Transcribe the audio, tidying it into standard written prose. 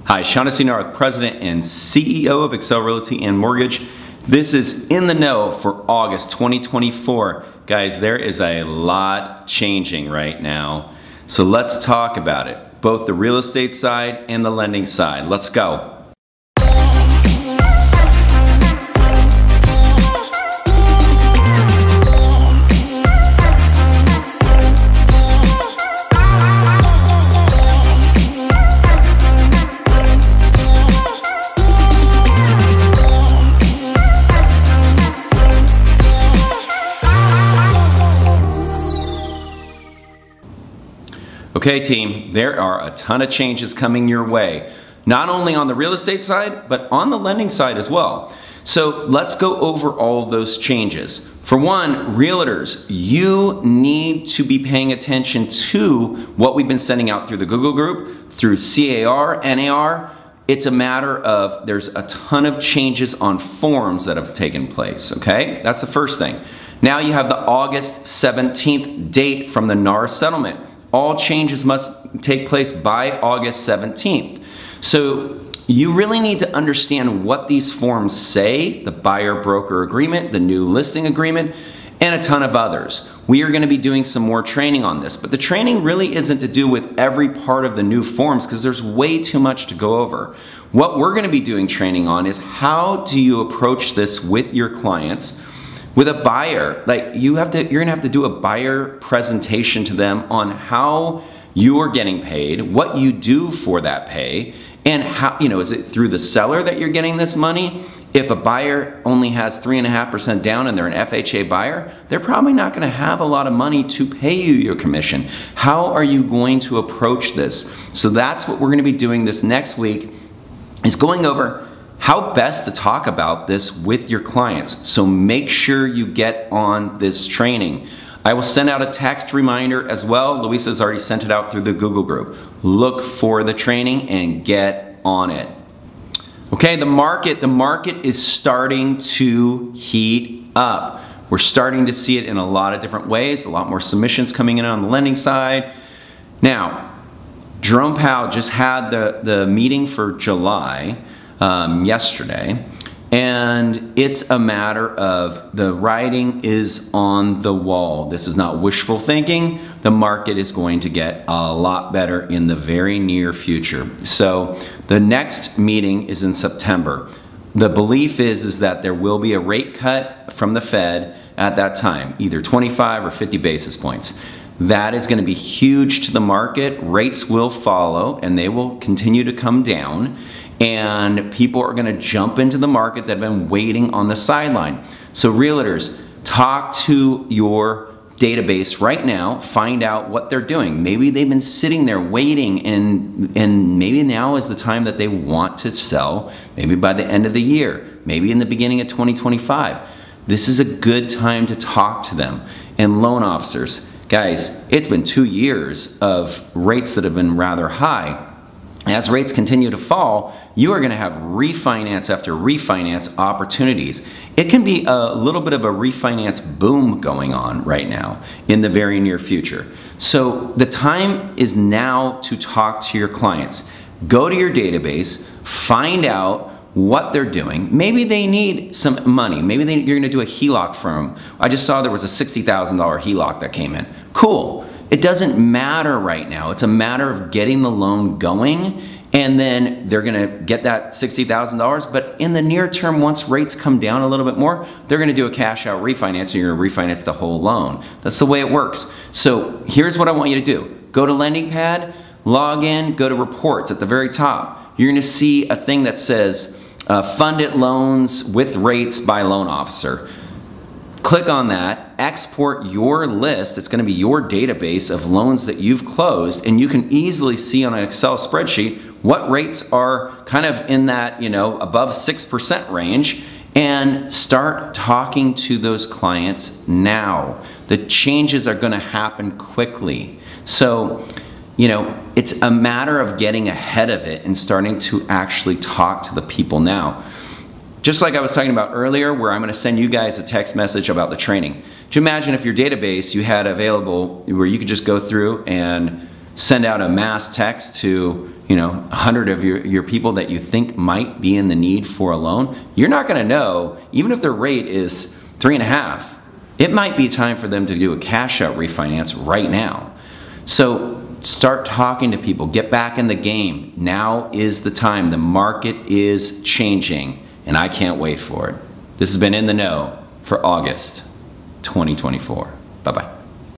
Hi, Sean North, President and CEO of Excel Realty Mortgage. This is In the Know for August 2024. Guys, there is a lot changing right now. So let's talk about it, both the real estate side and the lending side. Let's go. Okay team, there are a ton of changes coming your way, not only on the real estate side, but on the lending side as well. So let's go over all of those changes. For one, realtors, you need to be paying attention to what we've been sending out through the Google group, through CAR, NAR. It's a matter of, there's a ton of changes on forms that have taken place, okay? That's the first thing. Now you have the August 17th date from the NAR settlement. All changes must take place by August 17th. So you really need to understand what these forms say, the buyer-broker agreement, the new listing agreement, and a ton of others. We are going to be doing some more training on this, but the training really isn't to do with every part of the new forms because there's way too much to go over. What we're going to be doing training on is how do you approach this with your clients. With a buyer, like you're gonna have to do a buyer presentation to them on how you are getting paid, what you do for that pay, and how, is it through the seller that you're getting this money? If a buyer only has 3.5% down and they're an FHA buyer, they're probably not gonna have a lot of money to pay you your commission. How are you going to approach this? So that's what we're gonna be doing this next week, is going over how best to talk about this with your clients. So make sure you get on this training. I will send out a text reminder as well. Luisa's already sent it out through the Google group. Look for the training and get on it. Okay, the market is starting to heat up. We're starting to see it in a lot of different ways, a lot more submissions coming in on the lending side. Now, Jerome Powell just had the meeting for July, yesterday, and it's a matter of the writing is on the wall. This is not wishful thinking. The market is going to get a lot better in the very near future. So the next meeting is in September. The belief is that there will be a rate cut from the Fed at that time, either 25 or 50 basis points. That is going to be huge to the market. Rates will follow and they will continue to come down, and people are going to jump into the market that have been waiting on the sideline. So realtors, talk to your database right now, find out what they're doing. Maybe they've been sitting there waiting, and maybe now is the time that they want to sell, maybe by the end of the year, maybe in the beginning of 2025. This is a good time to talk to them. And loan officers, guys, it's been 2 years of rates that have been rather high. As rates continue to fall, you are going to have refinance after refinance opportunities. It can be a little bit of a refinance boom going on right now in the very near future. So the time is now to talk to your clients. Go to your database, find out what they're doing. Maybe they need some money. Maybe you're going to do a HELOC for them. I just saw there was a $60,000 HELOC that came in. Cool. It doesn't matter right now. It's a matter of getting the loan going, and then they're gonna get that $60,000, but in the near term, once rates come down a little bit more, they're gonna do a cash out refinance, and you're gonna refinance the whole loan. That's the way it works. So here's what I want you to do. Go to LendingPad, log in, go to reports at the very top. You're gonna see a thing that says funded loans with rates by loan officer. Click on that, export your list. It's going to be your database of loans that you've closed, and you can easily see on an Excel spreadsheet what rates are kind of in that, above 6% range, and start talking to those clients now. The changes are going to happen quickly. So, it's a matter of getting ahead of it and starting to actually talk to the people now. Just like I was talking about earlier, where I'm going to send you guys a text message about the training. Do you imagine if your database you had available where you could just go through and send out a mass text to 100 of your people that you think might be in the need for a loan, you're not going to know, even if their rate is 3.5, it might be time for them to do a cash out refinance right now. So start talking to people, get back in the game. Now is the time. The market is changing, and I can't wait for it. This has been In the Know for August 2024. Bye-bye.